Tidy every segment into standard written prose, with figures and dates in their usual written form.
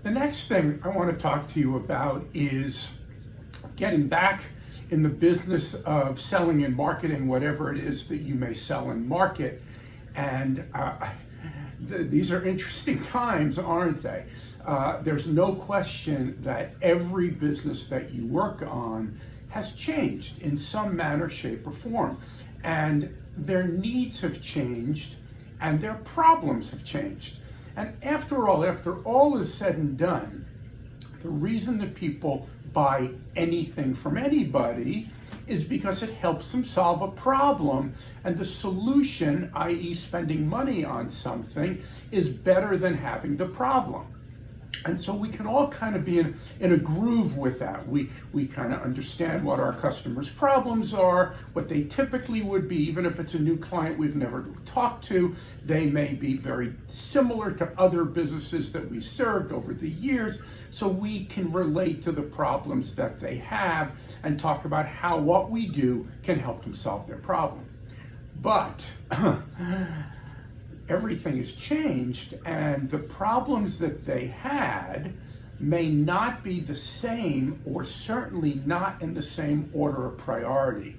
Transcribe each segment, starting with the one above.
The next thing I want to talk to you about is getting back in the business of selling and marketing whatever it is that you may sell and market. And these are interesting times, aren't they? There's no question that every business that you work on has changed in some manner, shape, or form. And their needs have changed and their problems have changed. And after all is said and done, the reason that people buy anything from anybody is because it helps them solve a problem, and the solution, i.e. spending money on something, is better than having the problem. And so we can all kind of be in a groove with that. We kind of understand what our customers' problems are, what they typically would be, even if it's a new client we've never talked to. They may be very similar to other businesses that we served over the years, so we can relate to the problems that they have and talk about how what we do can help them solve their problem. But everything has changed, and the problems that they had may not be the same, or certainly not in the same order of priority.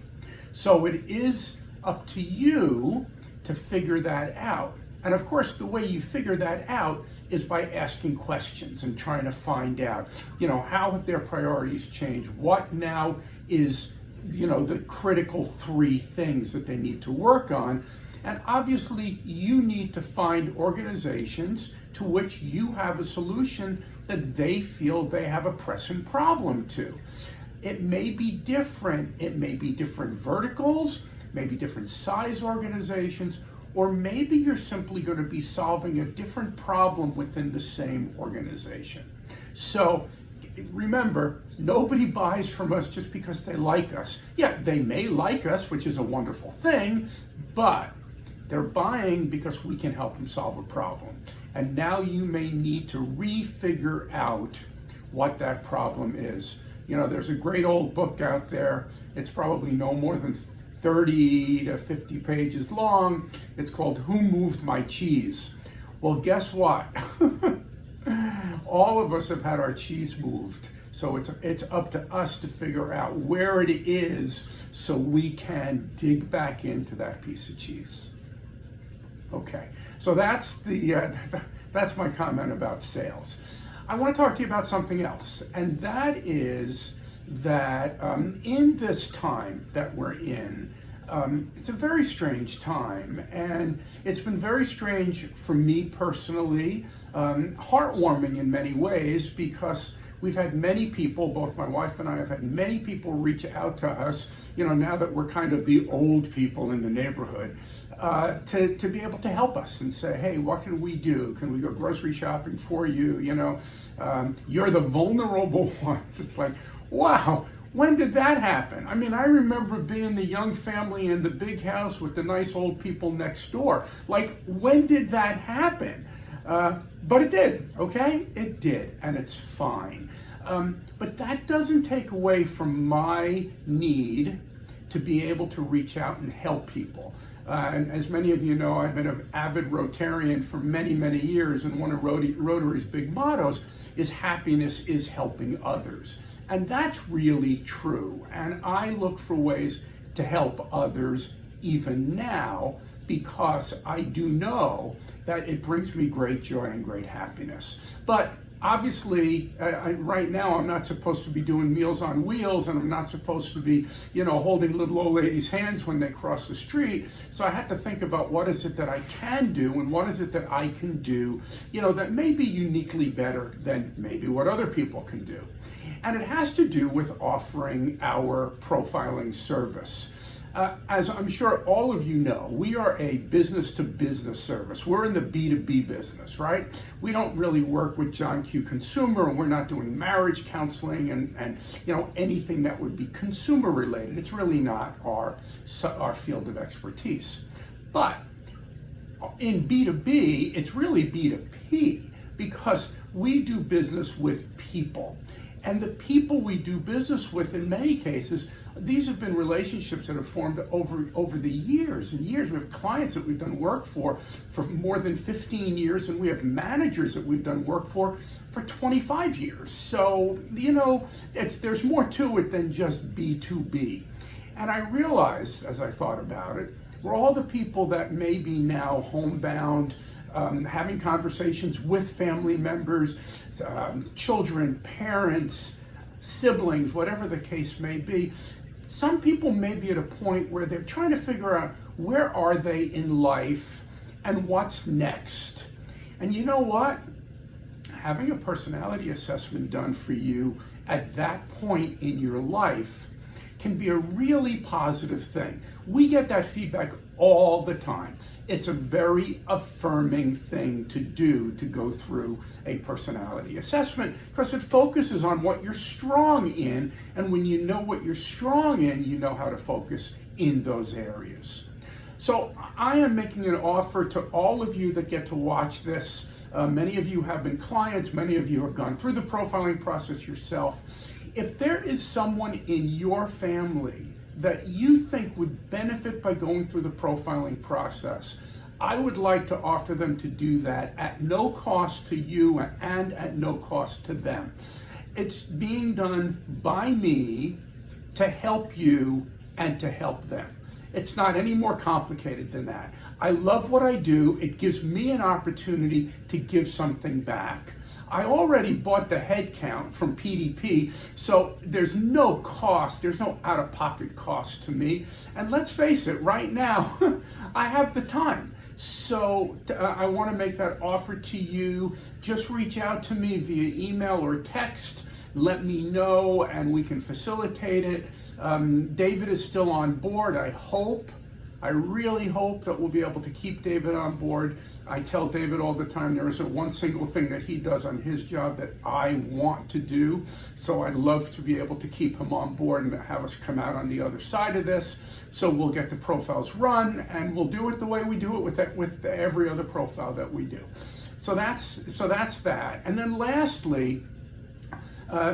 So it is up to you to figure that out. And of course, the way you figure that out is by asking questions and trying to find out, how have their priorities changed? What now is, the critical 3 things that they need to work on? And obviously, you need to find organizations to which you have a solution that they feel they have a pressing problem to. It may be different. It may be different verticals, maybe different size organizations, or maybe you're simply going to be solving a different problem within the same organization. So remember, nobody buys from us just because they like us. Yeah, they may like us, which is a wonderful thing, but they're buying because we can help them solve a problem. And now you may need to refigure out what that problem is. There's a great old book out there. It's probably no more than 30 to 50 pages long. It's called Who Moved My Cheese? Well, guess what? All of us have had our cheese moved. So it's up to us to figure out where it is so we can dig back into that piece of cheese. Okay, so that's my comment about sales. I want to talk to you about something else, and that is that in this time that we're in, it's a very strange time, and it's been very strange for me personally, heartwarming in many ways, because we've had many people, both my wife and I have had many people reach out to us, now that we're kind of the old people in the neighborhood, to be able to help us and say, hey, what can we do? Can we go grocery shopping for you? You're the vulnerable ones. It's like, wow, when did that happen? I mean, I remember being the young family in the big house with the nice old people next door. Like, when did that happen? But it did, okay? It did, and it's fine. But that doesn't take away from my need to be able to reach out and help people. And as many of you know, I've been an avid Rotarian for many, many years, and one of Rotary's big mottos is happiness is helping others. And that's really true. And I look for ways to help others even now, because I do know that it brings me great joy and great happiness. But obviously, right now I'm not supposed to be doing Meals on Wheels, and I'm not supposed to be, holding little old ladies' hands when they cross the street. So I had to think about what is it that I can do, and what is it that I can do, that may be uniquely better than maybe what other people can do. And it has to do with offering our profiling service. As I'm sure all of you know, we are a business-to-business service. We're in the B2B business, right? We don't really work with John Q. Consumer, and we're not doing marriage counseling and anything that would be consumer-related. It's really not our field of expertise. But in B2B, it's really B2P, because we do business with people. And the people we do business with, in many cases, these have been relationships that have formed over the years and years. We have clients that we've done work for more than 15 years, and we have managers that we've done work for 25 years. So, there's more to it than just B2B. And I realized, as I thought about it, we're all the people that may be now homebound, having conversations with family members, children, parents, siblings, whatever the case may be. Some people may be at a point where they're trying to figure out where are they in life and what's next. And you know what? Having a personality assessment done for you at that point in your life can be a really positive thing. We get that feedback all the time. It's a very affirming thing to do, to go through a personality assessment, because it focuses on what you're strong in, and when you know what you're strong in, you know how to focus in those areas. So I am making an offer to all of you that get to watch this. Many of you have been clients, many of you have gone through the profiling process yourself. If there is someone in your family that you think would benefit by going through the profiling process, I would like to offer them to do that at no cost to you and at no cost to them. It's being done by me to help you and to help them. It's not any more complicated than that. I love what I do. It gives me an opportunity to give something back. I already bought the head count from PDP, so there's no cost, there's no out-of-pocket cost to me. And let's face it, right now, I have the time. So I want to make that offer to you. Just reach out to me via email or text. Let me know and we can facilitate it. David is still on board, I really hope that we'll be able to keep David on board. I tell David all the time there isn't one single thing that he does on his job that I want to do. So I'd love to be able to keep him on board and have us come out on the other side of this. So we'll get the profiles run and we'll do it the way we do it with every other profile that we do. So that's that. And then lastly,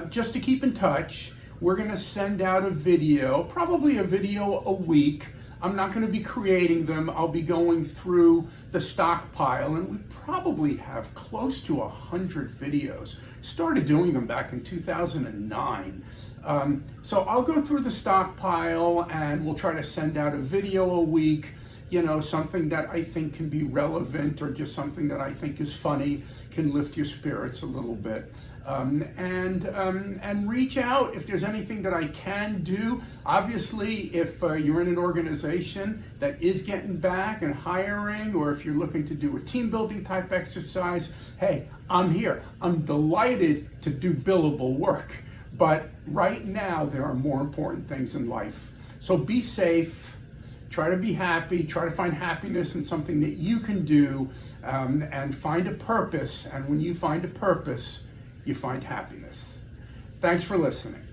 just to keep in touch, we're going to send out a video, probably a video a week. I'm not going to be creating them. I'll be going through the stockpile, and we probably have close to 100 videos. Started doing them back in 2009. So I'll go through the stockpile and we'll try to send out a video a week, something that I think can be relevant or just something that I think is funny, can lift your spirits a little bit. And reach out if there's anything that I can do. Obviously, if you're in an organization that is getting back and hiring, or if you're looking to do a team building type exercise, hey, I'm here. I'm delighted to do billable work. But right now, there are more important things in life. So be safe. Try to be happy, try to find happiness in something that you can do, and find a purpose. And when you find a purpose, you find happiness. Thanks for listening.